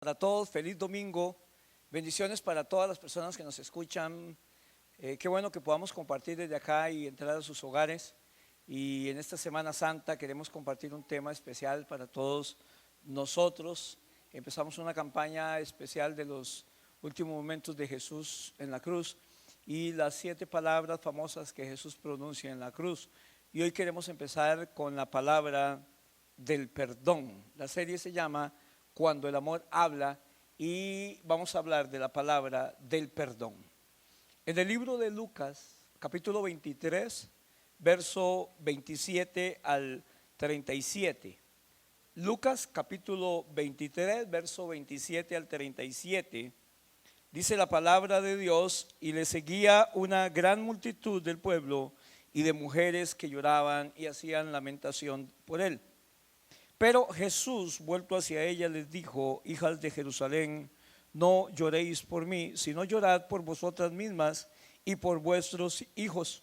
Para todos, feliz domingo, bendiciones para todas las personas que nos escuchan. Qué bueno que podamos compartir desde acá y entrar a sus hogares. Y en esta Semana Santa queremos compartir un tema especial para todos nosotros. Empezamos una campaña especial de los últimos momentos de Jesús en la cruz y las 7 palabras famosas que Jesús pronuncia en la cruz. Y hoy queremos empezar con la palabra del perdón. La serie se llama Cuando el amor habla y vamos a hablar de la palabra del perdón. En el libro de Lucas, capítulo 23, verso 27 al 37. Lucas capítulo 23, verso 27 al 37. Dice la palabra de Dios: y le seguía una gran multitud del pueblo y de mujeres que lloraban y hacían lamentación por él. Pero Jesús, vuelto hacia ella, les dijo: hijas de Jerusalén, no lloréis por mí, sino llorad por vosotras mismas y por vuestros hijos.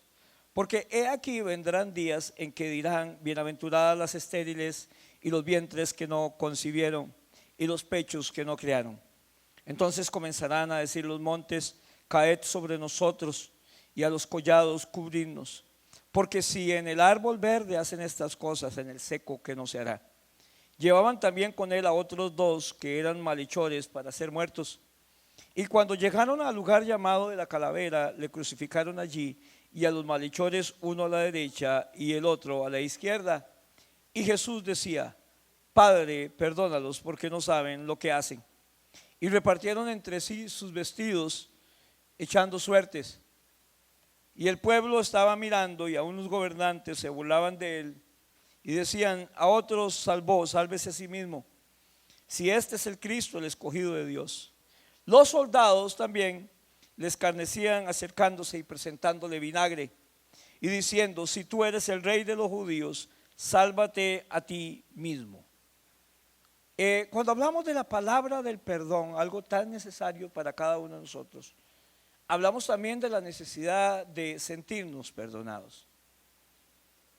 Porque he aquí vendrán días en que dirán: bienaventuradas las estériles y los vientres que no concibieron y los pechos que no criaron. Entonces comenzarán a decir los montes: caed sobre nosotros, y a los collados cubridnos. Porque si en el árbol verde hacen estas cosas, en el seco ¿qué no se hará? Llevaban también con él a otros 2 que eran malhechores para ser muertos. Y cuando llegaron al lugar llamado de la calavera, le crucificaron allí, y a los malhechores, uno a la derecha y el otro a la izquierda. Y Jesús decía: Padre, perdónalos, porque no saben lo que hacen. Y repartieron entre sí sus vestidos, echando suertes. Y el pueblo estaba mirando, y aun los gobernantes se burlaban de él. Y decían: a otros salvó, sálvese a sí mismo, si este es el Cristo, el escogido de Dios. Los soldados también le escarnecían, acercándose y presentándole vinagre, y diciendo: si tú eres el rey de los judíos, sálvate a ti mismo. Cuando hablamos de la palabra del perdón, algo tan necesario para cada uno de nosotros, hablamos también de la necesidad de sentirnos perdonados.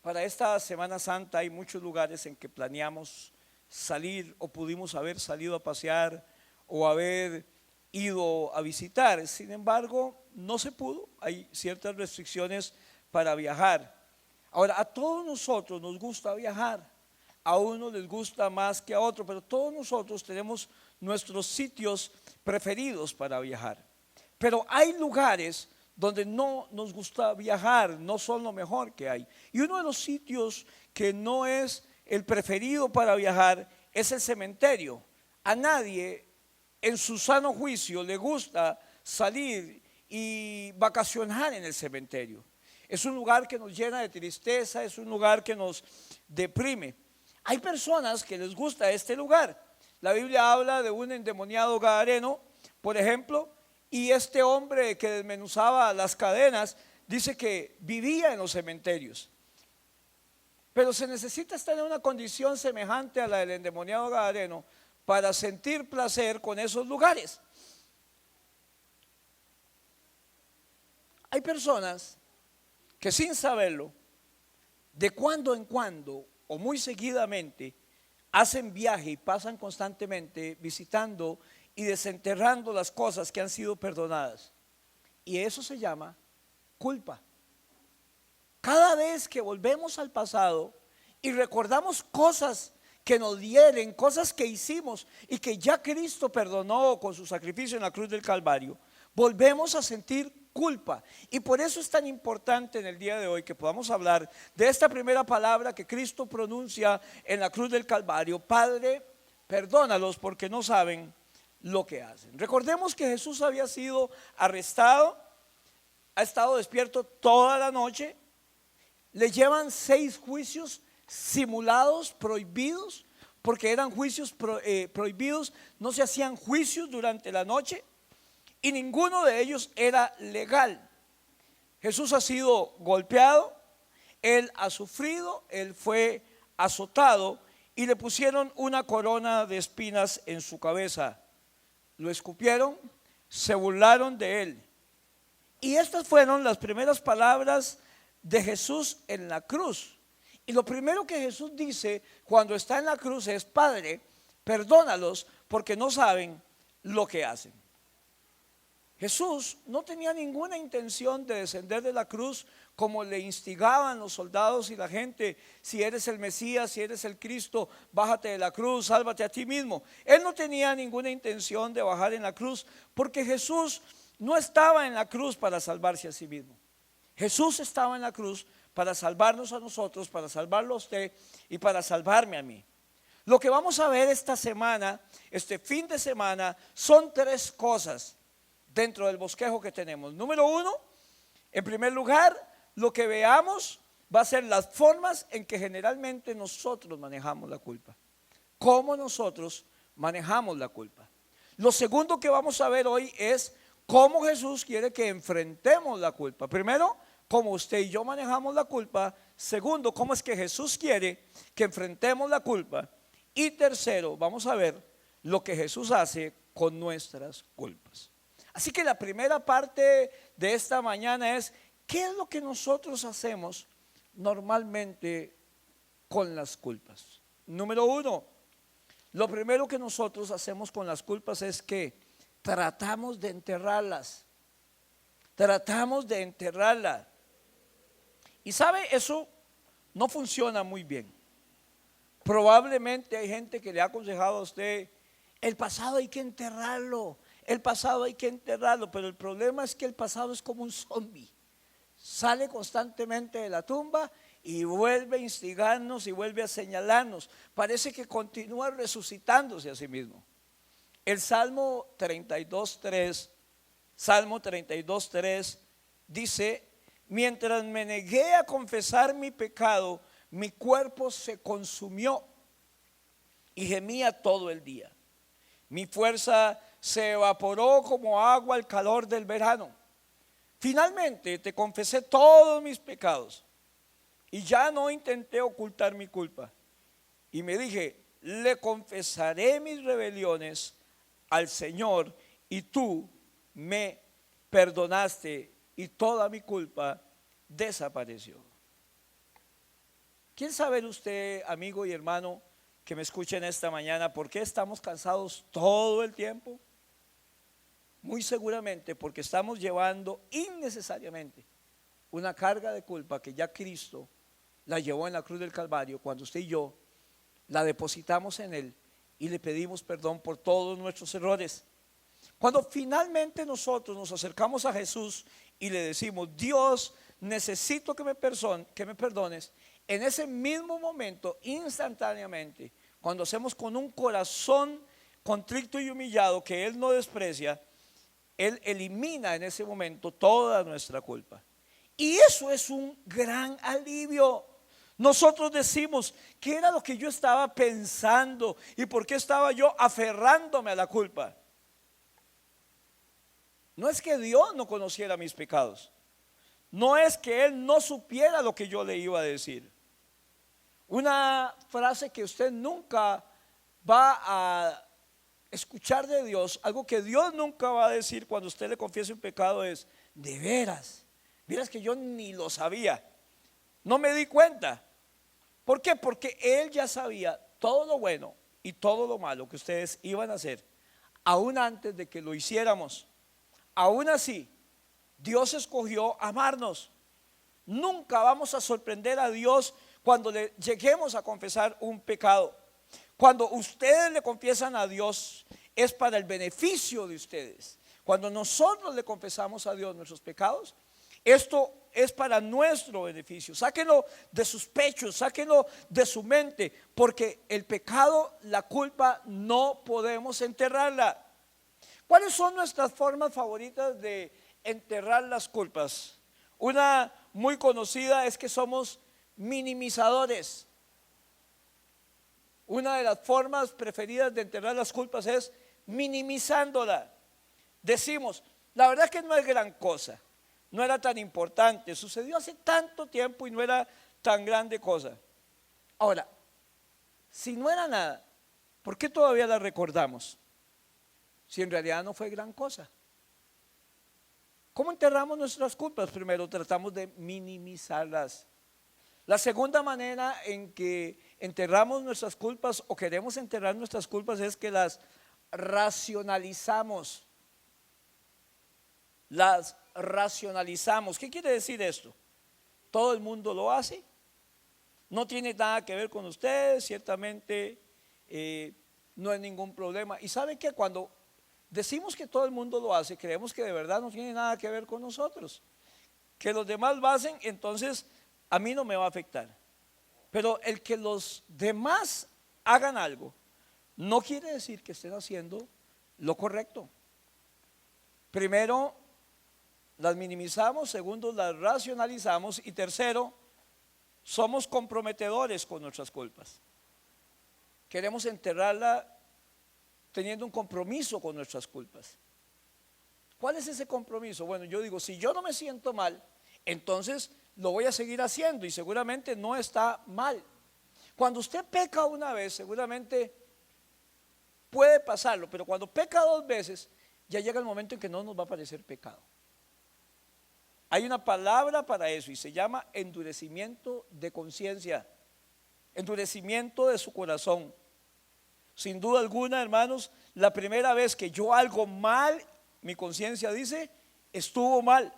Para esta Semana Santa hay muchos lugares en que planeamos salir o pudimos haber salido a pasear o haber ido a visitar. Sin embargo, no se pudo, hay ciertas restricciones para viajar. Ahora, a todos nosotros nos gusta viajar, a uno les gusta más que a otro, pero todos nosotros tenemos nuestros sitios preferidos para viajar. Pero hay lugares donde no nos gusta viajar, no son lo mejor que hay. Y uno de los sitios que no es el preferido para viajar es el cementerio. A nadie en su sano juicio le gusta salir y vacacionar en el cementerio. Es un lugar que nos llena de tristeza, es un lugar que nos deprime. Hay personas que les gusta este lugar. La Biblia habla de un endemoniado gadareno, por ejemplo, y este hombre que desmenuzaba las cadenas dice que vivía en los cementerios. Pero se necesita estar en una condición semejante a la del endemoniado gadareno para sentir placer con esos lugares. Hay personas que sin saberlo, de cuando en cuando o muy seguidamente, hacen viaje y pasan constantemente visitando y desenterrando las cosas que han sido perdonadas. Y eso se llama culpa. Cada vez que volvemos al pasado y recordamos cosas que nos hieren, cosas que hicimos y que ya Cristo perdonó con su sacrificio en la cruz del Calvario, volvemos a sentir culpa. Y por eso es tan importante en el día de hoy que podamos hablar de esta primera palabra que Cristo pronuncia en la cruz del Calvario: Padre, perdónalos porque no saben lo que hacen. Recordemos que Jesús había sido arrestado, ha estado despierto toda la noche, le llevan 6 juicios simulados, prohibidos, porque eran juicios prohibidos, no se hacían juicios durante la noche y ninguno de ellos era legal. Jesús ha sido golpeado, él ha sufrido, él fue azotado y le pusieron una corona de espinas en su cabeza. Lo escupieron, se burlaron de él. Y estas fueron las primeras palabras de Jesús en la cruz. Y lo primero que Jesús dice cuando está en la cruz es: Padre, perdónalos porque no saben lo que hacen. Jesús no tenía ninguna intención de descender de la cruz como le instigaban los soldados y la gente. Si eres el Mesías, si eres el Cristo, bájate de la cruz, sálvate a ti mismo. Él no tenía ninguna intención de bajar en la cruz, porque Jesús no estaba en la cruz para salvarse a sí mismo. Jesús estaba en la cruz para salvarnos a nosotros, para salvarlo a usted y para salvarme a mí. Lo que vamos a ver esta semana, este fin de semana, son tres cosas dentro del bosquejo que tenemos. Número uno, en primer lugar, lo que veamos va a ser las formas en que generalmente nosotros manejamos la culpa. Cómo nosotros manejamos la culpa. Lo segundo que vamos a ver hoy es cómo Jesús quiere que enfrentemos la culpa. Primero, cómo usted y yo manejamos la culpa. Segundo, cómo es que Jesús quiere que enfrentemos la culpa. Y tercero, vamos a ver lo que Jesús hace con nuestras culpas. Así que la primera parte de esta mañana es, ¿qué es lo que nosotros hacemos normalmente con las culpas? Número uno, lo primero que nosotros hacemos con las culpas es que tratamos de enterrarlas. Tratamos de enterrarlas. Y sabe, eso no funciona muy bien. Probablemente hay gente que le ha aconsejado a usted, el pasado hay que enterrarlo. El pasado hay que enterrarlo, pero el problema es que el pasado es como un zombie. Sale constantemente de la tumba y vuelve a instigarnos y vuelve a señalarnos. Parece que continúa resucitándose a sí mismo. El Salmo 32:3 dice, mientras me negué a confesar mi pecado, mi cuerpo se consumió y gemía todo el día. Mi fuerza se evaporó como agua al calor del verano. Finalmente te confesé todos mis pecados y ya no intenté ocultar mi culpa. Y me dije, le confesaré mis rebeliones al Señor y tú me perdonaste y toda mi culpa desapareció. ¿Quién sabe usted, amigo y hermano, que me escuchen esta mañana, por qué estamos cansados todo el tiempo? Muy seguramente porque estamos llevando innecesariamente una carga de culpa que ya Cristo la llevó en la cruz del Calvario, cuando usted y yo la depositamos en Él y le pedimos perdón por todos nuestros errores. Cuando finalmente nosotros nos acercamos a Jesús y le decimos, Dios, necesito que me perdones, en ese mismo momento, instantáneamente, cuando hacemos con un corazón contrito y humillado que Él no desprecia, Él elimina en ese momento toda nuestra culpa. Y eso es un gran alivio. Nosotros decimos, ¿qué era lo que yo estaba pensando? ¿Y por qué estaba yo aferrándome a la culpa? No es que Dios no conociera mis pecados. No es que Él no supiera lo que yo le iba a decir. Una frase que usted nunca va a escuchar de Dios, algo que Dios nunca va a decir cuando usted le confiese un pecado es, de veras, vieras que yo ni lo sabía, no me di cuenta. ¿Por qué? Porque Él ya sabía todo lo bueno y todo lo malo que ustedes iban a hacer, aún antes de que lo hiciéramos. Aún así, Dios escogió amarnos. Nunca vamos a sorprender a Dios cuando le lleguemos a confesar un pecado. Cuando ustedes le confiesan a Dios, es para el beneficio de ustedes. Cuando nosotros le confesamos a Dios nuestros pecados, esto es para nuestro beneficio. Sáquenlo de sus pechos, sáquenlo de su mente, porque el pecado, la culpa, no podemos enterrarla. ¿Cuáles son nuestras formas favoritas de enterrar las culpas? Una muy conocida es que somos minimizadores. Una de las formas preferidas de enterrar las culpas es minimizándola. Decimos, la verdad es que no es gran cosa, no era tan importante, sucedió hace tanto tiempo y no era tan grande cosa. Ahora, si no era nada, ¿por qué todavía la recordamos? Si en realidad no fue gran cosa. ¿Cómo enterramos nuestras culpas? Primero tratamos de minimizarlas. La segunda manera en que enterramos nuestras culpas o queremos enterrar nuestras culpas es que las racionalizamos. Las racionalizamos. ¿Qué quiere decir esto? Todo el mundo lo hace. No tiene nada que ver con ustedes, ciertamente no hay ningún problema. Y ¿sabe qué? Cuando decimos que todo el mundo lo hace, creemos que de verdad no tiene nada que ver con nosotros. Que los demás lo hacen, entonces a mí no me va a afectar. Pero el que los demás hagan algo, no quiere decir que estén haciendo lo correcto. Primero, las minimizamos. Segundo, las racionalizamos. Y tercero, somos comprometedores con nuestras culpas. Queremos enterrarla teniendo un compromiso con nuestras culpas. ¿Cuál es ese compromiso? Bueno, yo digo, si yo no me siento mal, entonces lo voy a seguir haciendo y seguramente no está mal. Cuando usted peca una vez, seguramente puede pasarlo, pero cuando peca dos veces, ya llega el momento en que no nos va a parecer pecado. Hay una palabra para eso y se llama endurecimiento de conciencia, endurecimiento de su corazón. Sin duda alguna, hermanos, la primera vez que yo hago mal, mi conciencia dice, estuvo mal.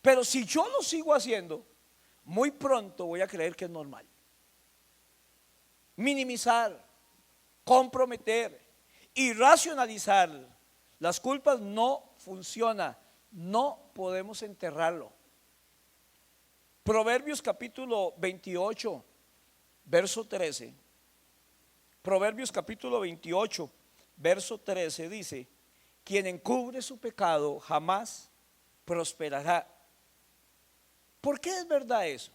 Pero si yo lo sigo haciendo, muy pronto voy a creer que es normal. Minimizar, comprometer y racionalizar las culpas no funciona. No podemos enterrarlo. Proverbios capítulo 28, verso 13. Proverbios capítulo 28, verso 13 dice: quien encubre su pecado jamás prosperará. ¿Por qué es verdad eso?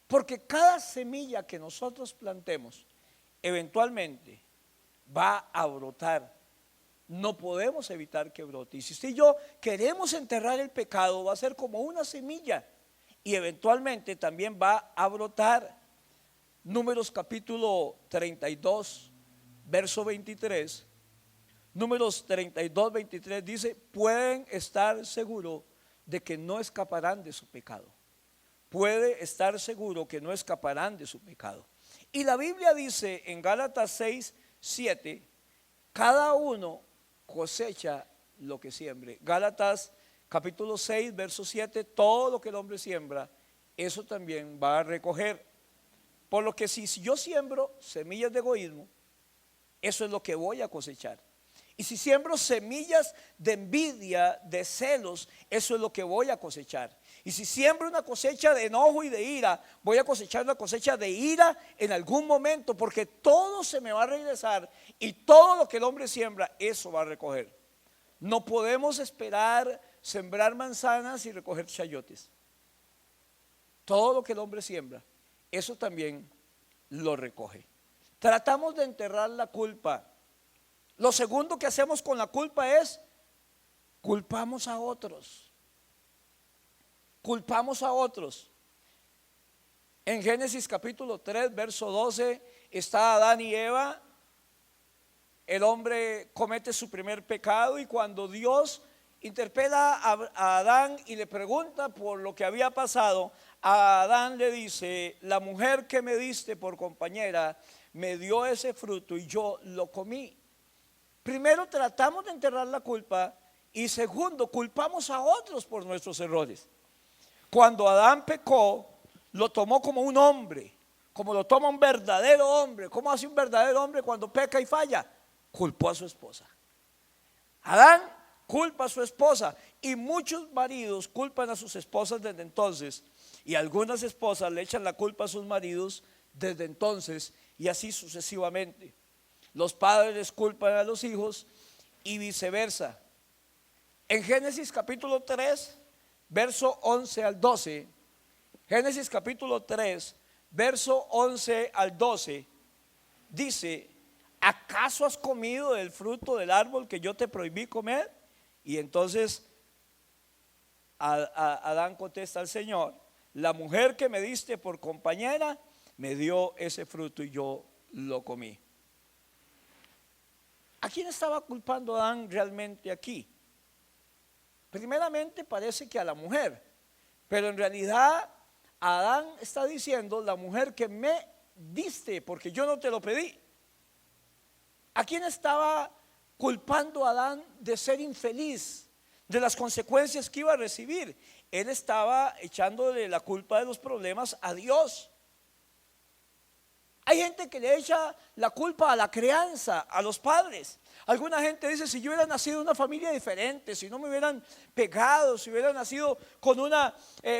Porque cada semilla que nosotros plantemos eventualmente va a brotar. No podemos evitar que brote. Y si usted y yo queremos enterrar el pecado, va a ser como una semilla y eventualmente también va a brotar. Números capítulo 32, verso 23. Números 32, 23 dice: pueden estar seguros de que no escaparán de su pecado. Puede estar seguro que no escaparán de su pecado. Y la Biblia dice en Gálatas 6, 7: cada uno cosecha lo que siembre. Gálatas capítulo 6, verso 7: todo lo que el hombre siembra, eso también va a recoger. Por lo que si yo siembro semillas de egoísmo, eso es lo que voy a cosechar. Y si siembro semillas de envidia, de celos, eso es lo que voy a cosechar. Y si siembro una cosecha de enojo y de ira, voy a cosechar una cosecha de ira en algún momento, porque todo se me va a regresar y todo lo que el hombre siembra, eso va a recoger. No podemos esperar sembrar manzanas y recoger chayotes. Todo lo que el hombre siembra, eso también lo recoge. Tratamos de enterrar la culpa. Lo segundo que hacemos con la culpa es culpamos a otros. Culpamos a otros. En Génesis capítulo 3, verso 12, está Adán y Eva. El hombre comete su primer pecado y cuando Dios interpela a Adán y le pregunta por lo que había pasado, a Adán le dice: la mujer que me diste por compañera me dio ese fruto y yo lo comí. Primero tratamos de enterrar la culpa y segundo culpamos a otros por nuestros errores. Cuando Adán pecó, lo tomó como un hombre, como lo toma un verdadero hombre. ¿Cómo hace un verdadero hombre cuando peca y falla? Culpó a su esposa. Adán culpa a su esposa y muchos maridos culpan a sus esposas desde entonces y algunas esposas le echan la culpa a sus maridos desde entonces y así sucesivamente. Los padres culpan a los hijos y viceversa. En Génesis capítulo 3, verso 11 al 12, Génesis capítulo 3, verso 11 al 12, dice: ¿acaso has comido del fruto del árbol que yo te prohibí comer? Y entonces Adán contesta al Señor: la mujer que me diste por compañera me dio ese fruto y yo lo comí. ¿A quién estaba culpando Adán realmente aquí? Primeramente parece que a la mujer, pero en realidad Adán está diciendo: la mujer que me diste, porque yo no te lo pedí. ¿A quién estaba culpando a Adán de ser infeliz, de las consecuencias que iba a recibir? Él estaba echándole la culpa de los problemas a Dios. Hay gente que le echa la culpa a la crianza, a los padres. Alguna gente dice: si yo hubiera nacido en una familia diferente, si no me hubieran pegado, si hubiera nacido con una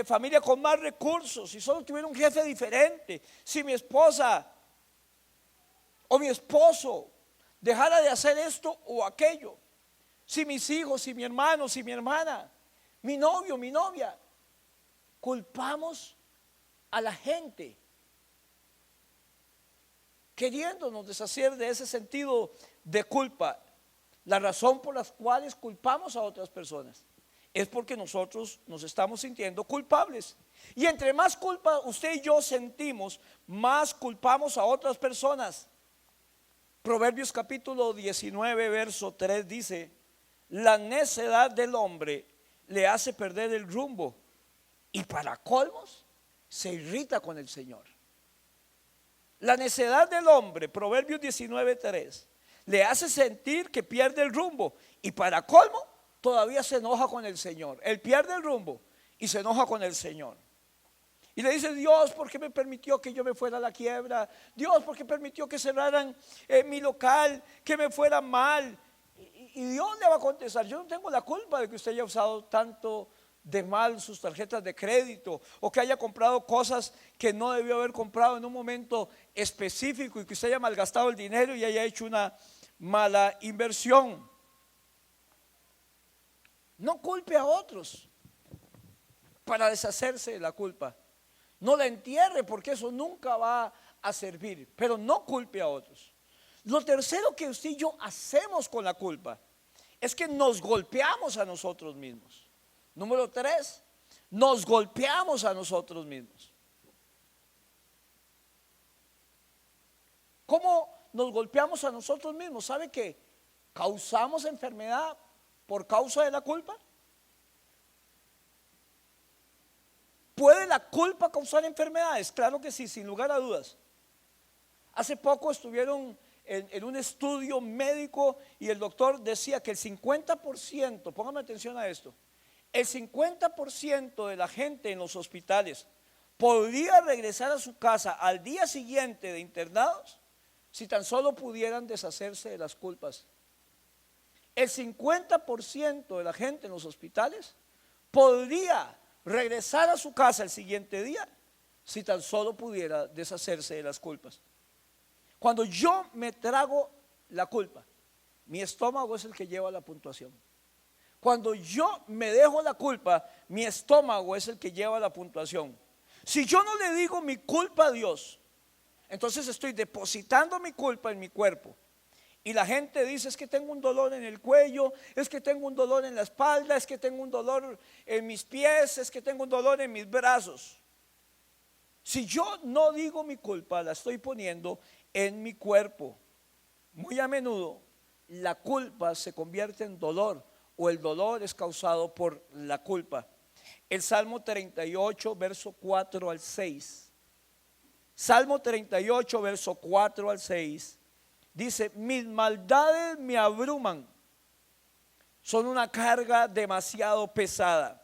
familia con más recursos, si solo tuviera un jefe diferente, si mi esposa o mi esposo dejara de hacer esto o aquello, si mis hijos, si mi hermano, si mi hermana, mi novio, mi novia. Culpamos a la gente, queriéndonos deshacer de ese sentido de culpa. La razón por las cuales culpamos a otras personas es porque nosotros nos estamos sintiendo culpables. Y entre más culpa usted y yo sentimos, más culpamos a otras personas. Proverbios capítulo 19, verso 3 dice: la necedad del hombre le hace perder el rumbo, y para colmos se irrita con el Señor. La necedad del hombre, Proverbios 19:3, le hace sentir que pierde el rumbo, y para colmo todavía se enoja con el Señor. Él pierde el rumbo y se enoja con el Señor. Y le dice: Dios, ¿por qué me permitió que yo me fuera a la quiebra? Dios, ¿por qué permitió que cerraran mi local, que me fuera mal? Y Dios le va a contestar: yo no tengo la culpa de que usted haya usado tanto de mal sus tarjetas de crédito, o que haya comprado cosas que no debió haber comprado en un momento específico, y que usted haya malgastado el dinero y haya hecho una mala inversión. No culpe a otros para deshacerse de la culpa. No la entierre, porque eso nunca va a servir, pero no culpe a otros. Lo tercero que usted y yo hacemos con la culpa es que nos golpeamos a nosotros mismos. Número 3, nos golpeamos a nosotros mismos. ¿Cómo nos golpeamos a nosotros mismos? ¿Sabe que causamos enfermedad por causa de la culpa? ¿Puede la culpa causar enfermedades? Claro que sí, sin lugar a dudas. Hace poco estuvieron en un estudio médico y el doctor decía que el 50%, póngame atención a esto, el 50% de la gente en los hospitales podría regresar a su casa al día siguiente de internados si tan solo pudieran deshacerse de las culpas. El 50% de la gente en los hospitales podría regresar a su casa el siguiente día si tan solo pudiera deshacerse de las culpas. Cuando yo me trago la culpa, mi estómago es el que lleva la puntuación. Cuando yo me dejo la culpa, mi estómago es el que lleva la puntuación. Si yo no le digo mi culpa a Dios, entonces estoy depositando mi culpa en mi cuerpo. Y la gente dice: es que tengo un dolor en el cuello, es que tengo un dolor en la espalda, es que tengo un dolor en mis pies, es que tengo un dolor en mis brazos. Si yo no digo mi culpa, la estoy poniendo en mi cuerpo. Muy a menudo la culpa se convierte en dolor, o el dolor es causado por la culpa. El Salmo 38, verso 4 al 6. Salmo 38, verso 4 al 6. Dice: mis maldades me abruman, son una carga demasiado pesada.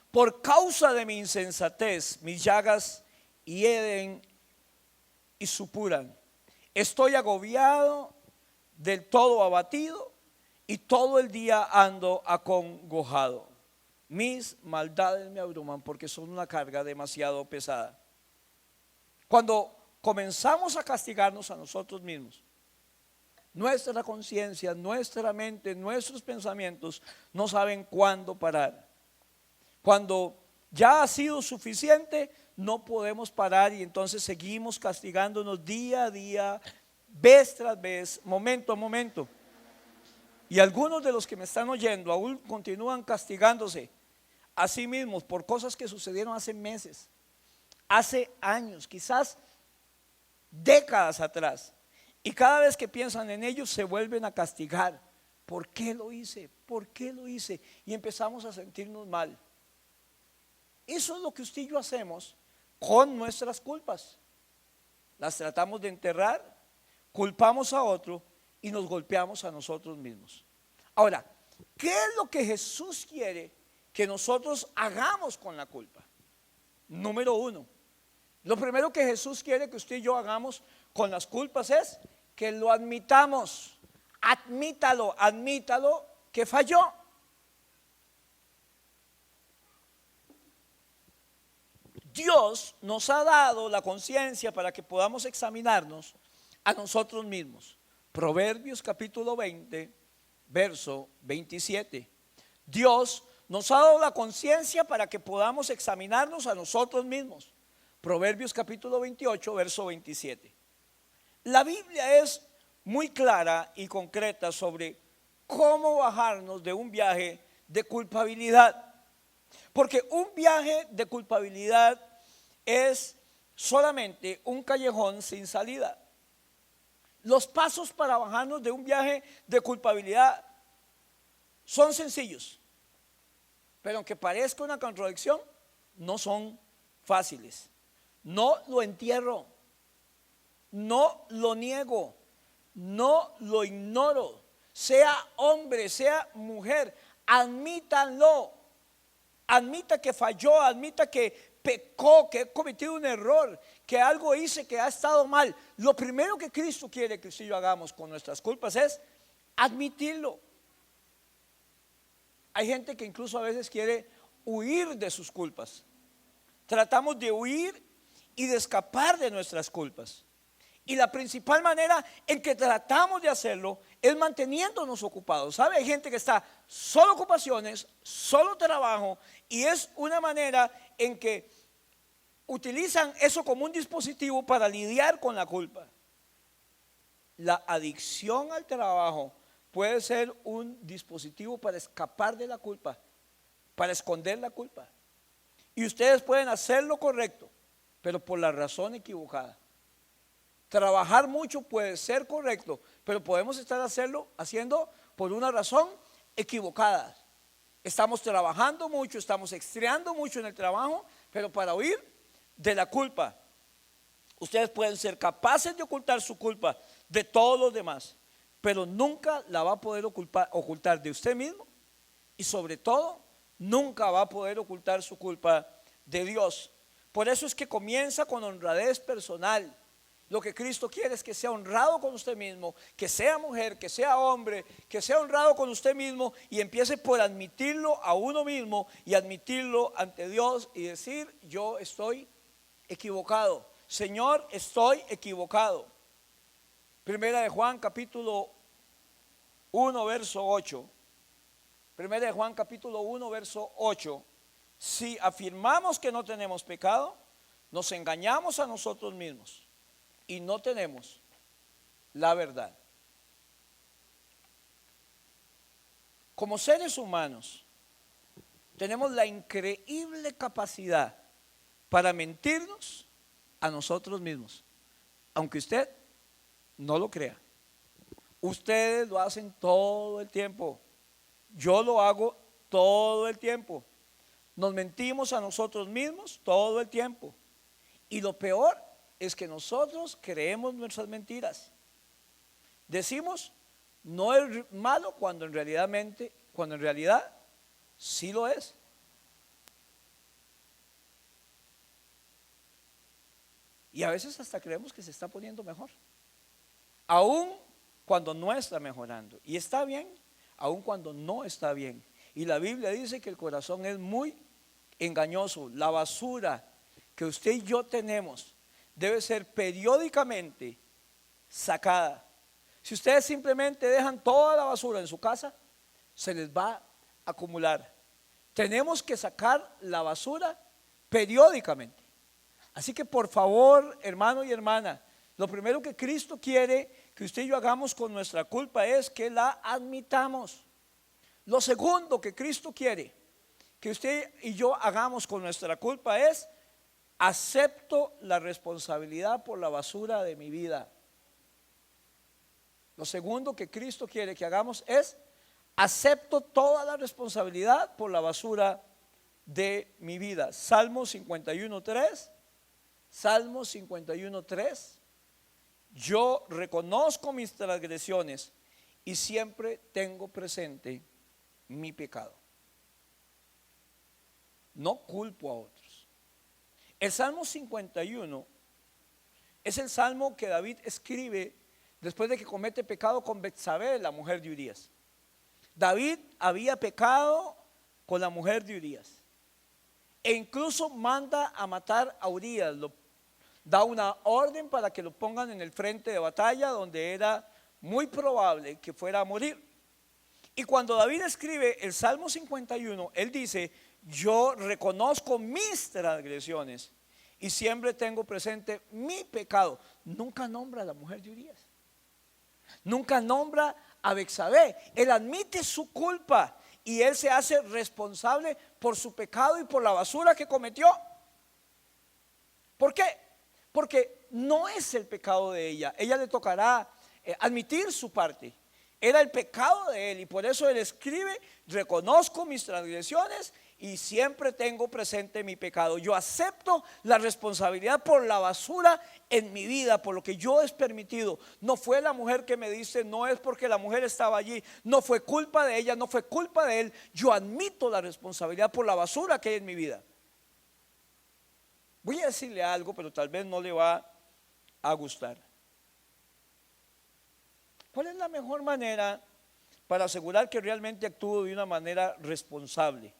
Por causa de mi insensatez, mis llagas hieden y supuran. Estoy agobiado, del todo abatido, y todo el día ando acongojado. Mis maldades me abruman porque son una carga demasiado pesada. Cuando comenzamos a castigarnos a nosotros mismos, nuestra conciencia, nuestra mente, nuestros pensamientos no saben cuándo parar. Cuando ya ha sido suficiente, no podemos parar, y entonces seguimos castigándonos día a día, vez tras vez, momento a momento. Y algunos de los que me están oyendo aún continúan castigándose a sí mismos por cosas que sucedieron hace meses, hace años, quizás décadas atrás. Y cada vez que piensan en ellos se vuelven a castigar. ¿Por qué lo hice? ¿Por qué lo hice? Y empezamos a sentirnos mal. Eso es lo que usted y yo hacemos con nuestras culpas. Las tratamos de enterrar culpamos a otro y nos golpeamos a nosotros mismos. Ahora, ¿qué es lo que Jesús quiere que nosotros hagamos con la culpa? Número uno, lo primero que Jesús quiere que usted y yo hagamos con las culpas es que lo admitamos. Admítalo que falló. Dios nos ha dado la conciencia para que podamos examinarnos a nosotros mismos. Proverbios capítulo 20, verso 27. Dios nos ha dado la conciencia para que podamos examinarnos a nosotros mismos. Proverbios capítulo 28, verso 27. La Biblia es muy clara y concreta sobre cómo bajarnos de un viaje de culpabilidad. Porque un viaje de culpabilidad es solamente un callejón sin salida. Los pasos para bajarnos de un viaje de culpabilidad son sencillos, pero aunque parezca una contradicción, no son fáciles. No lo entierro, no lo niego, no lo ignoro. Sea hombre, sea mujer, admítanlo. Admita que falló, admita que pecó, que he cometido un error, que algo hice que ha estado mal. Lo primero que Cristo quiere que usted y yo hagamos con nuestras culpas es admitirlo. Hay gente que incluso a veces quiere huir de sus culpas. Tratamos de huir y de escapar de nuestras culpas. Y la principal manera en que tratamos de hacerlo es manteniéndonos ocupados. ¿Sabe? Hay gente que está solo ocupaciones, solo trabajo, y es una manera en que utilizan eso como un dispositivo para lidiar con la culpa. La adicción al trabajo puede ser un dispositivo para escapar de la culpa, para esconder la culpa. Y ustedes pueden hacer lo correcto, pero por la razón equivocada. Trabajar mucho puede ser correcto, pero podemos estar haciendo por una razón equivocada. Estamos trabajando mucho, estamos estreando mucho en el trabajo, pero para huir de la culpa. Ustedes pueden ser capaces de ocultar su culpa de todos los demás, pero nunca la va a poder ocultar de usted mismo, y sobre todo nunca va a poder ocultar su culpa de Dios. Por eso es que comienza con honradez personal. Lo que Cristo quiere es que sea honrado con usted mismo, que sea mujer, que sea hombre, que sea honrado con usted mismo, y empiece por admitirlo a uno mismo y admitirlo ante Dios y decir: yo estoy equivocado, Señor, estoy equivocado. Primera de Juan capítulo 1 verso 8. Primera de Juan capítulo 1 verso 8. Si afirmamos que no tenemos pecado, nos engañamos a nosotros mismos y no tenemos la verdad. Como seres humanos, tenemos la increíble capacidad para mentirnos a nosotros mismos, aunque usted no lo crea. Ustedes lo hacen todo el tiempo, yo lo hago todo el tiempo. Nos mentimos a nosotros mismos todo el tiempo, y lo peor es que nosotros creemos nuestras mentiras. Decimos no es malo cuando en realidad sí lo es. Y a veces hasta creemos que se está poniendo mejor, aun cuando no está mejorando. Y está bien, aun cuando no está bien. Y la Biblia dice que el corazón es muy engañoso. La basura que usted y yo tenemos debe ser periódicamente sacada. Si ustedes simplemente dejan toda la basura en su casa, se les va a acumular. Tenemos que sacar la basura periódicamente. Así que por favor, hermano y hermana, lo primero que Cristo quiere que usted y yo hagamos con nuestra culpa es que la admitamos. Lo segundo que Cristo quiere que usted y yo hagamos con nuestra culpa es: acepto la responsabilidad por la basura de mi vida. Lo segundo que Cristo quiere que hagamos es: acepto toda la responsabilidad por la basura de mi vida. Salmo 51:3. Salmo 51:3 yo reconozco mis transgresiones y siempre tengo presente mi pecado. No culpo a otros. El Salmo 51 es el salmo que David escribe después de que comete pecado con Betsabé, la mujer de Urías. David había pecado con la mujer de Urías e incluso manda a matar a Urías, da una orden para que lo pongan en el frente de batalla donde era muy probable que fuera a morir. Y cuando David escribe el Salmo 51, él dice: yo reconozco mis transgresiones y siempre tengo presente mi pecado. Nunca nombra a la mujer de Urías, nunca nombra a Betsabé. Él admite su culpa y él se hace responsable por su pecado y por la basura que cometió. ¿Por qué? Porque no es el pecado de ella. Ella le tocará admitir su parte. Era el pecado de él y por eso él escribe: reconozco mis transgresiones y siempre tengo presente mi pecado. Yo acepto la responsabilidad por la basura en mi vida, por lo que yo he permitido. No fue la mujer que me dice, no es porque la mujer estaba allí, no fue culpa de ella, no fue culpa de él. Yo admito la responsabilidad por la basura que hay en mi vida. Voy a decirle algo, pero tal vez no le va a gustar. ¿Cuál es la mejor manera para asegurar que realmente actúo de una manera responsable?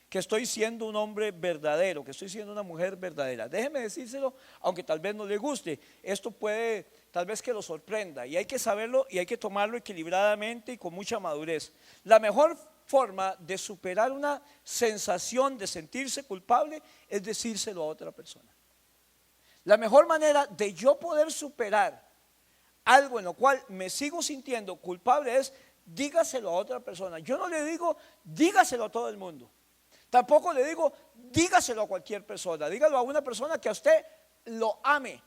Que estoy siendo un hombre verdadero, que estoy siendo una mujer verdadera. Déjeme decírselo, aunque tal vez no le guste. Esto puede, tal vez que lo sorprenda, y hay que saberlo y hay que tomarlo equilibradamente y con mucha madurez. La mejor forma de superar una sensación de sentirse culpable es decírselo a otra persona. La mejor manera de yo poder superar algo en lo cual me sigo sintiendo culpable es dígaselo a otra persona. Yo no le digo dígaselo a todo el mundo. Tampoco le digo dígaselo a cualquier persona. Dígalo a una persona que a usted lo ame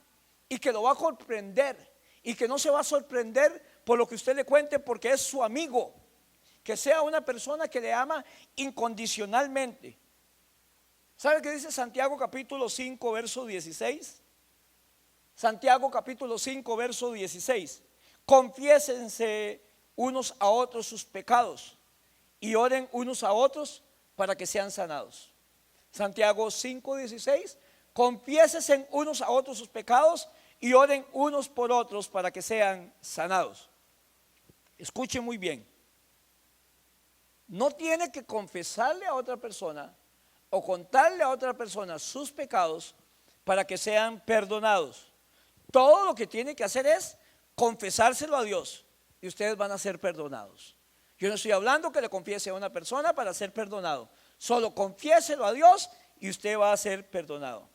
y que lo va a comprender y que no se va a sorprender por lo que usted le cuente porque es su amigo. Que sea una persona que le ama incondicionalmente. ¿Sabe qué dice Santiago capítulo 5 verso 16? Santiago capítulo 5 verso 16: confiésense unos a otros sus pecados y oren unos a otros para que sean sanados. Santiago 5:16: confiésense unos a otros sus pecados y oren unos por otros para que sean sanados. Escuche muy bien. No tiene que confesarle a otra persona o contarle a otra persona sus pecados para que sean perdonados. Todo lo que tiene que hacer es confesárselo a Dios y ustedes van a ser perdonados. Yo no estoy hablando que le confiese a una persona para ser perdonado. Solo confiéselo a Dios y usted va a ser perdonado.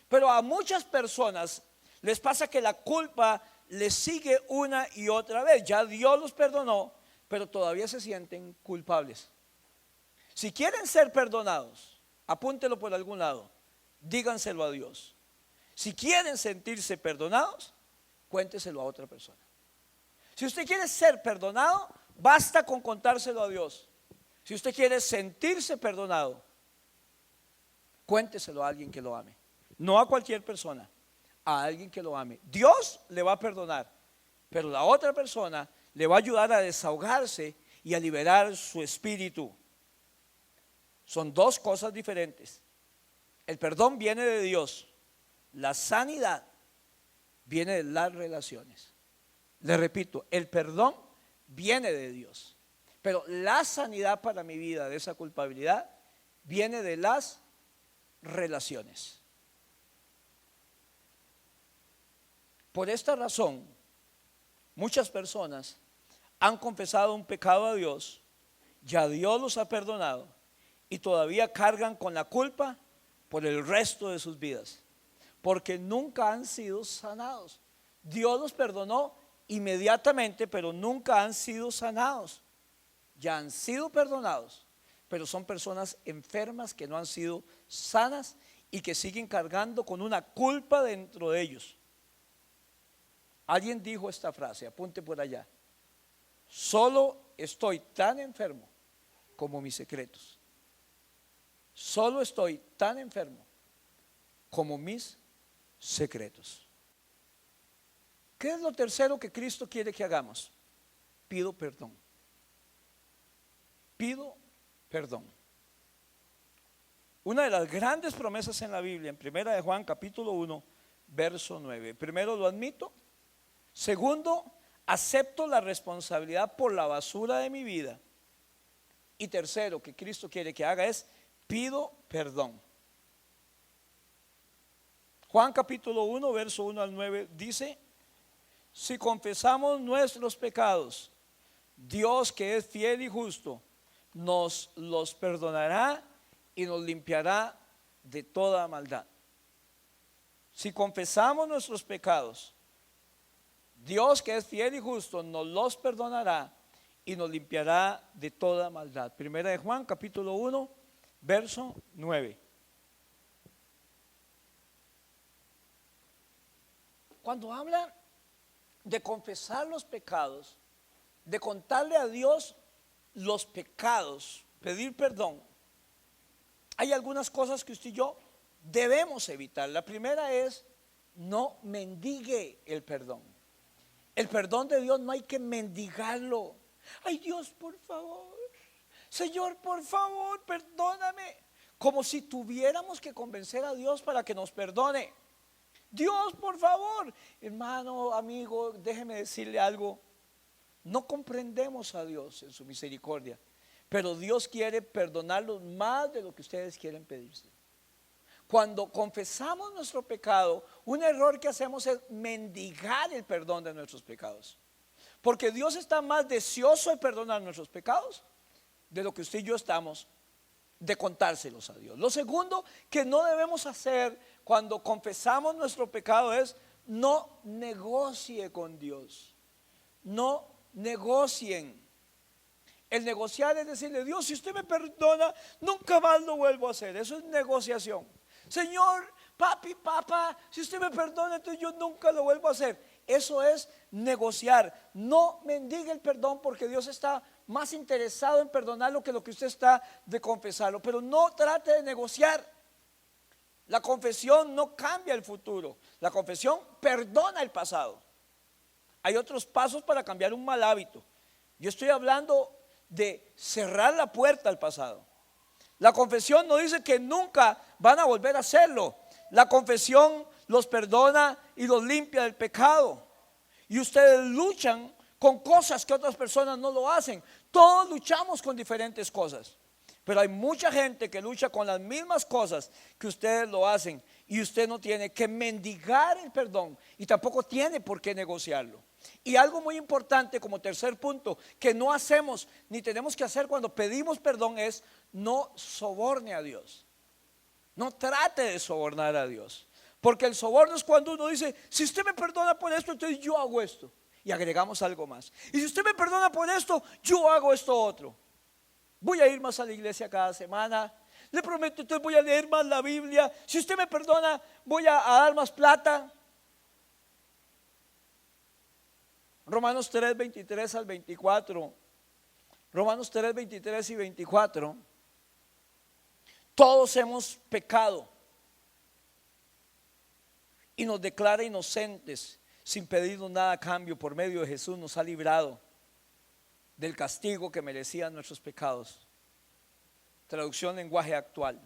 Pero a muchas personas les pasa que la culpa les sigue una y otra vez. Ya Dios los perdonó, pero todavía se sienten culpables. Si quieren ser perdonados, apúntelo por algún lado, díganselo a Dios. Si quieren sentirse perdonados, cuénteselo a otra persona. Si usted quiere ser perdonado, basta con contárselo a Dios. Si usted quiere sentirse perdonado, cuénteselo a alguien que lo ame. No a cualquier persona, a alguien que lo ame. Dios le va a perdonar, pero la otra persona le va a ayudar a desahogarse y a liberar su espíritu. Son dos cosas diferentes. El perdón viene de Dios. La sanidad viene de las relaciones. Le repito, el perdón viene de Dios, pero la sanidad para mi vida de esa culpabilidad viene de las relaciones. Por esta razón, muchas personas han confesado un pecado a Dios, ya Dios los ha perdonado y todavía cargan con la culpa por el resto de sus vidas, porque nunca han sido sanados. Dios los perdonó inmediatamente, pero nunca han sido sanados. Ya han sido perdonados, pero son personas enfermas que no han sido sanas y que siguen cargando con una culpa dentro de ellos. Alguien dijo esta frase, apunte por allá: solo estoy tan enfermo como mis secretos. Solo estoy tan enfermo como mis secretos. ¿Qué es lo tercero que Cristo quiere que hagamos? Pido perdón. Pido perdón. Una de las grandes promesas en la Biblia, en Primera de Juan capítulo 1, verso 9. Primero, lo admito. Segundo, acepto la responsabilidad por la basura de mi vida. Y tercero, que Cristo quiere que haga es, pido perdón. Juan capítulo 1, verso 1 al 9 dice: si confesamos nuestros pecados, Dios, que es fiel y justo, nos los perdonará y nos limpiará de toda maldad. Si confesamos nuestros pecados, Dios, que es fiel y justo, nos los perdonará y nos limpiará de toda maldad. Primera de Juan capítulo 1, verso 9. Cuando habla de confesar los pecados, de contarle a Dios los pecados, pedir perdón, hay algunas cosas que usted y yo debemos evitar. La primera es: no mendigue el perdón. El perdón de Dios no hay que mendigarlo. Ay, Dios, por favor, Señor, por favor, perdóname. Como si tuviéramos que convencer a Dios para que nos perdone. Dios, por favor. Hermano, amigo, déjeme decirle algo. No comprendemos a Dios en su misericordia, pero Dios quiere perdonarlos más de lo que ustedes quieren pedirse. Cuando confesamos nuestro pecado, un error que hacemos es mendigar el perdón de nuestros pecados, porque Dios está más deseoso de perdonar nuestros pecados de lo que usted y yo estamos de contárselos a Dios. Lo segundo que no debemos hacer cuando confesamos nuestro pecado es: no negocie con Dios. No negocien. El negociar es decirle: Dios, si usted me perdona, nunca más lo vuelvo a hacer. Eso es negociación. Señor, papi, papá, si usted me perdona, entonces yo nunca lo vuelvo a hacer. Eso es negociar. No mendigue el perdón, porque Dios está más interesado en perdonarlo que lo que usted está de confesarlo. Pero no trate de negociar. La confesión no cambia el futuro. La confesión perdona el pasado. Hay otros pasos para cambiar un mal hábito. Yo estoy hablando de cerrar la puerta al pasado. La confesión no dice que nunca van a volver a hacerlo. La confesión los perdona y los limpia del pecado. Y ustedes luchan con cosas que otras personas no lo hacen. Todos luchamos con diferentes cosas, pero hay mucha gente que lucha con las mismas cosas que ustedes lo hacen, y usted no tiene que mendigar el perdón y tampoco tiene por qué negociarlo. Y algo muy importante como tercer punto que no hacemos ni tenemos que hacer cuando pedimos perdón es: no soborne a Dios. No trate de sobornar a Dios, porque el soborno es cuando uno dice: si usted me perdona por esto, entonces yo hago esto, y agregamos algo más. Y si usted me perdona por esto, yo hago esto otro. Voy a ir más a la iglesia cada semana. Le prometo, entonces voy a leer más la Biblia. Si usted me perdona, voy a dar más plata. Romanos 3, 23 al 24. Romanos 3, 23 y 24. Todos hemos pecado y nos declara inocentes sin pedirnos nada a cambio. Por medio de Jesús nos ha librado del castigo que merecían nuestros pecados. Traducción lenguaje actual.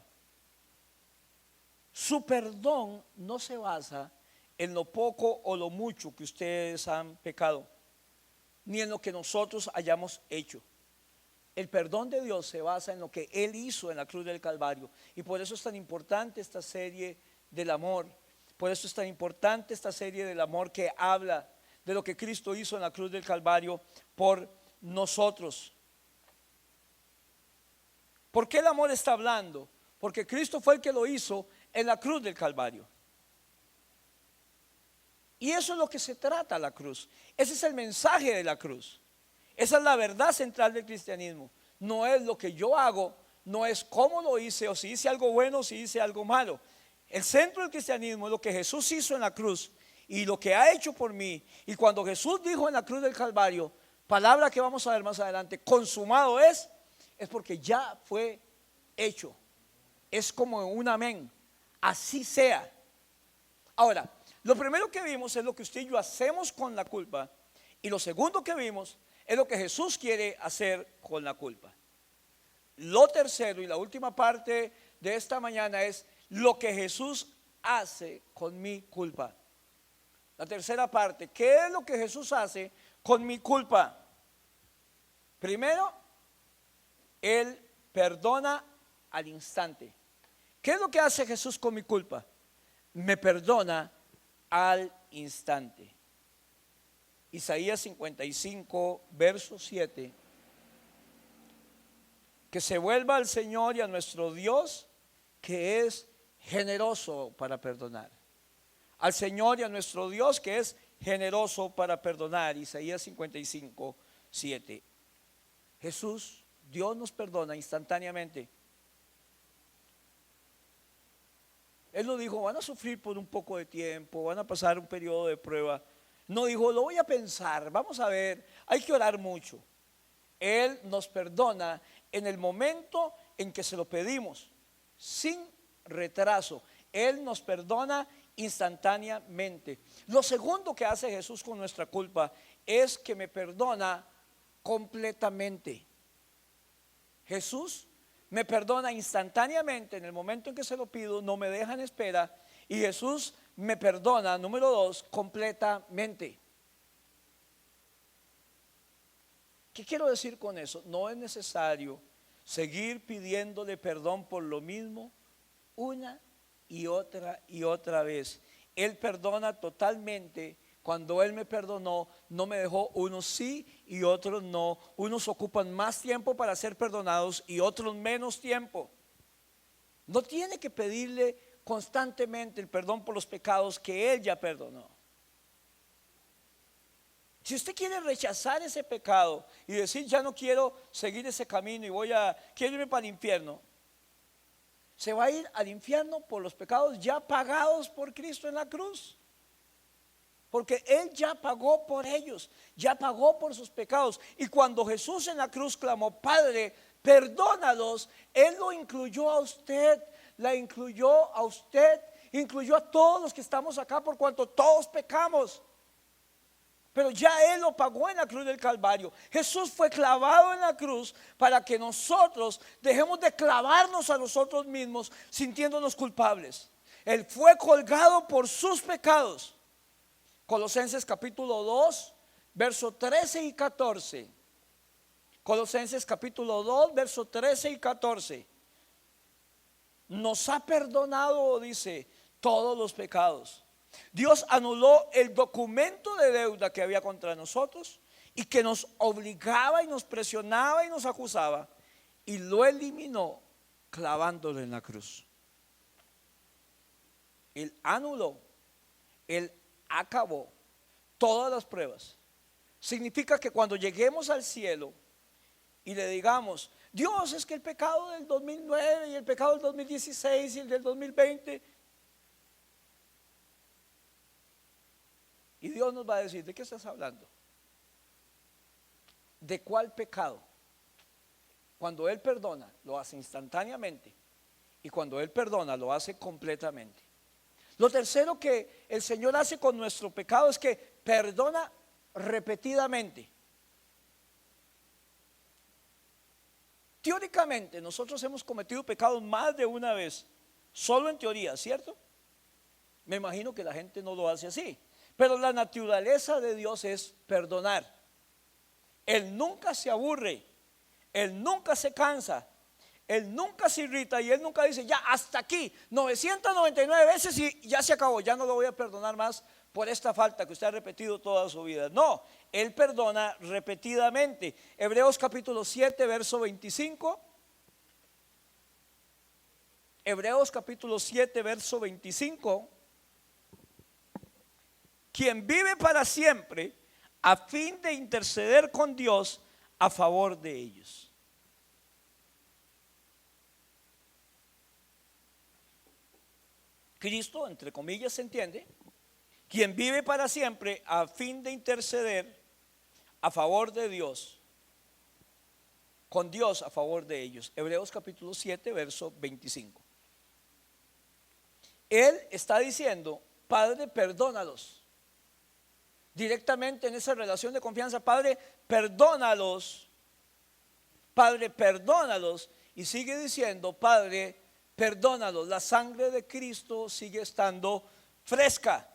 Su perdón no se basa en lo poco o lo mucho que ustedes han pecado, ni en lo que nosotros hayamos hecho. El perdón de Dios se basa en lo que Él hizo en la cruz del Calvario. Y por eso es tan importante esta serie del amor. Por eso es tan importante esta serie del amor que habla de lo que Cristo hizo en la cruz del Calvario por nosotros. ¿Por qué el amor está hablando? Porque Cristo fue el que lo hizo en la cruz del Calvario. Y eso es lo que se trata la cruz. Ese es el mensaje de la cruz. Esa es la verdad central del cristianismo. No es lo que yo hago, no es cómo lo hice, o si hice algo bueno o si hice algo malo. El centro del cristianismo es lo que Jesús hizo en la cruz y lo que ha hecho por mí. Y cuando Jesús dijo en la cruz del Calvario, palabra que vamos a ver más adelante, consumado es porque ya fue hecho. Es como un amén. Así sea. Ahora, Lo primero que vimos es lo que usted y yo hacemos con la culpa. Y lo segundo que vimos es lo que Jesús quiere hacer con la culpa. Lo tercero y la última parte de esta mañana es lo que Jesús hace con mi culpa. La tercera parte, ¿qué es lo que Jesús hace con mi culpa? Primero, Él perdona al instante. ¿Qué es lo que hace Jesús con mi culpa? Me perdona al instante. Isaías 55, verso 7. Que se vuelva al Señor y a nuestro Dios, que es generoso para perdonar. Al Señor y a nuestro Dios, que es generoso para perdonar. Isaías 55, 7. Jesús, Dios nos perdona instantáneamente. Él no dijo, van a sufrir por un poco de tiempo, van a pasar un periodo de prueba. No dijo, lo voy a pensar, vamos a ver, hay que orar mucho. Él nos perdona en el momento en que se lo pedimos, sin retraso. Él nos perdona instantáneamente. Lo segundo que hace Jesús con nuestra culpa es que me perdona completamente. Jesús me perdona instantáneamente en el momento en que se lo pido, no me deja en espera. Y Jesús me perdona, número 2, completamente. ¿Qué quiero decir con eso? No es necesario seguir pidiéndole perdón por lo mismo una y otra vez. Él perdona totalmente. Cuando Él me perdonó, no me dejó unos sí y otros no. Unos ocupan más tiempo para ser perdonados y otros menos tiempo. No tiene que pedirle constantemente el perdón por los pecados que Él ya perdonó. Si usted quiere rechazar ese pecado y decir ya no quiero seguir ese camino y quiero irme para el infierno, se va a ir al infierno por los pecados ya pagados por Cristo en la cruz. Porque Él ya pagó por ellos, ya pagó por sus pecados. Y cuando Jesús en la cruz clamó, Padre, perdónalos, Él lo incluyó a usted, la incluyó a usted, incluyó a todos los que estamos acá por cuanto todos pecamos. Pero ya Él lo pagó en la cruz del Calvario. Jesús fue clavado en la cruz para que nosotros dejemos de clavarnos a nosotros mismos sintiéndonos culpables. Él fue colgado por sus pecados. Colosenses capítulo 2, verso 13 y 14. Colosenses capítulo 2, verso 13 y 14. Nos ha perdonado, dice, todos los pecados. Dios anuló el documento de deuda que había contra nosotros y que nos obligaba y nos presionaba y nos acusaba, y lo eliminó clavándolo en la cruz. Él anuló, Él acabó todas las pruebas. Significa que cuando lleguemos al cielo y le digamos, Dios, es que el pecado del 2009 y el pecado del 2016 y el del 2020, y Dios nos va a decir, ¿de qué estás hablando? ¿De cuál pecado? Cuando Él perdona, lo hace instantáneamente, y cuando Él perdona, lo hace completamente. Lo tercero que el Señor hace con nuestro pecado es que perdona repetidamente. Teóricamente nosotros hemos cometido pecados más de una vez, solo en teoría, ¿cierto? Me imagino que la gente no lo hace así, pero la naturaleza de Dios es perdonar. Él nunca se aburre, Él nunca se cansa, Él nunca se irrita y Él nunca dice, ya hasta aquí, 999 veces y ya se acabó, ya no lo voy a perdonar más por esta falta que usted ha repetido toda su vida. No, Él perdona repetidamente. Hebreos capítulo 7, verso 25. Hebreos capítulo 7, verso 25. Quien vive para siempre a fin de interceder con Dios a favor de ellos. Cristo, entre comillas, se entiende, quien vive para siempre a fin de interceder a favor de Dios, con Dios a favor de ellos. Hebreos capítulo 7, verso 25. Él está diciendo Padre, perdónalos. Directamente en esa relación de confianza, Padre, perdónalos. Padre, perdónalos. Y sigue diciendo, Padre, perdónalos. La sangre de Cristo sigue estando fresca.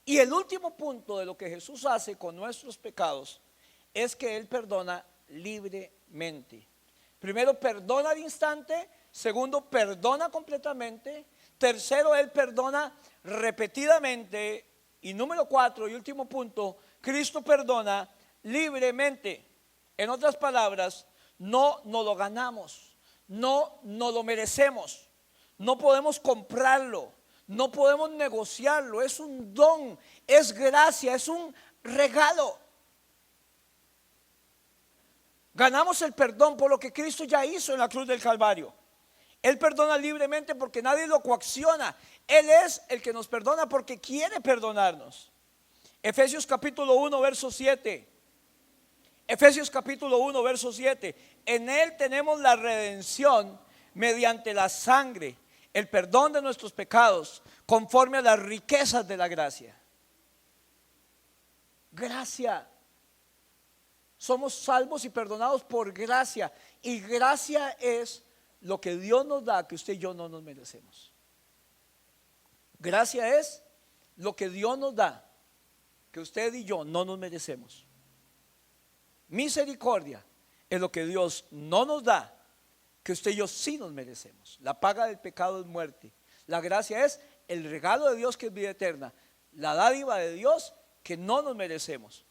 Y el último punto de lo que Jesús hace con nuestros pecados es que Él perdona libremente. Primero, perdona al instante. Segundo, perdona completamente. Tercero, Él perdona repetidamente. Y número 4 y último punto, Cristo perdona libremente. En otras palabras, no nos lo ganamos, no nos lo merecemos, no podemos comprarlo, no podemos negociarlo, es un don, es gracia, es un regalo. Ganamos el perdón por lo que Cristo ya hizo en la cruz del Calvario. Él perdona libremente porque nadie lo coacciona. Él es el que nos perdona porque quiere perdonarnos. Efesios capítulo 1, verso 7. Efesios capítulo 1, verso 7. En Él tenemos la redención mediante la sangre, el perdón de nuestros pecados, conforme a las riquezas de la gracia. Gracia. Somos salvos y perdonados por gracia. Y gracia es lo que Dios nos da, que usted y yo no nos merecemos. Gracia es lo que Dios nos da, que usted y yo no nos merecemos. Misericordia es lo que Dios no nos da, que usted y yo sí nos merecemos. La paga del pecado es muerte. La gracia es el regalo de Dios, que es vida eterna. La dádiva de Dios que no nos merecemos.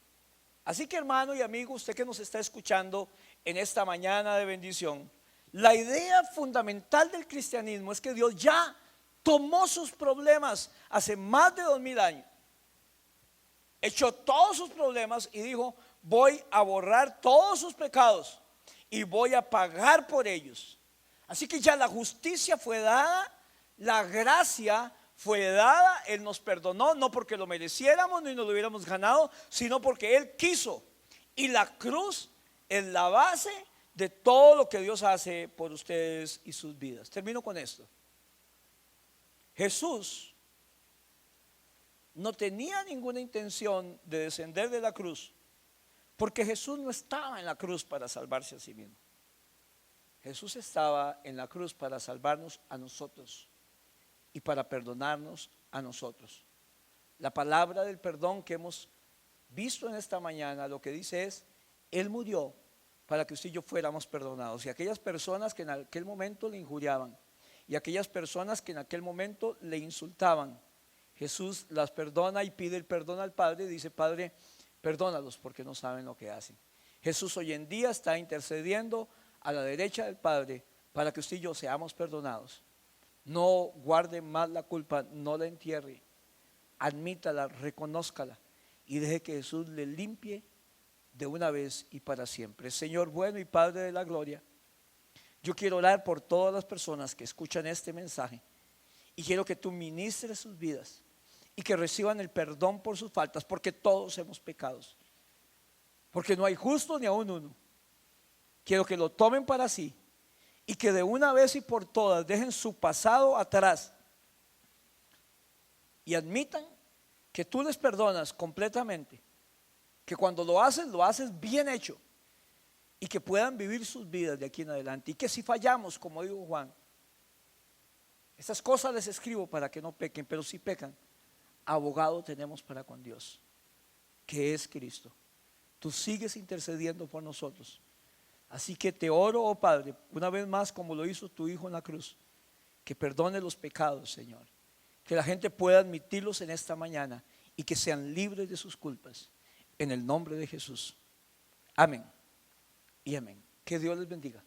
Así que, hermano y amigo, usted que nos está escuchando en esta mañana de bendición, la idea fundamental del cristianismo es que Dios ya tomó sus problemas hace más de 2000 años. Echó todos sus problemas y dijo: voy a borrar todos sus pecados y voy a pagar por ellos. Así que ya la justicia fue dada, la gracia fue dada. Él nos perdonó, no porque lo mereciéramos ni nos lo hubiéramos ganado, sino porque Él quiso. Y la cruz es la base de todo lo que Dios hace por ustedes y sus vidas. Termino con esto. Jesús no tenía ninguna intención de descender de la cruz, porque Jesús no estaba en la cruz para salvarse a sí mismo. Jesús estaba en la cruz para salvarnos a nosotros y para perdonarnos a nosotros. La palabra del perdón que hemos visto en esta mañana, lo que dice es: Él murió para que usted y yo fuéramos perdonados. Y aquellas personas que en aquel momento le injuriaban, y aquellas personas que en aquel momento le insultaban, Jesús las perdona y pide el perdón al Padre y dice: Padre, perdónalos porque no saben lo que hacen. Jesús hoy en día está intercediendo a la derecha del Padre para que usted y yo seamos perdonados. No guarde más la culpa, no la entierre, admítala, reconózcala y deje que Jesús le limpie de una vez y para siempre. Señor bueno y Padre de la gloria, yo quiero orar por todas las personas que escuchan este mensaje y quiero que tú ministres sus vidas y que reciban el perdón por sus faltas, porque todos hemos pecado, porque no hay justo ni aún uno. Quiero que lo tomen para sí y que de una vez y por todas dejen su pasado atrás y admitan que tú les perdonas completamente, que cuando lo haces bien hecho, y que puedan vivir sus vidas de aquí en adelante. Y que si fallamos, como dijo Juan, estas cosas les escribo para que no pequen, pero si pecan, abogado tenemos para con Dios, que es Cristo. Tú sigues intercediendo por nosotros. Así que te oro, oh Padre, una vez más, como lo hizo tu Hijo en la cruz, que perdone los pecados, Señor, que la gente pueda admitirlos en esta mañana y que sean libres de sus culpas, en el nombre de Jesús. Amén y amén. Que Dios les bendiga.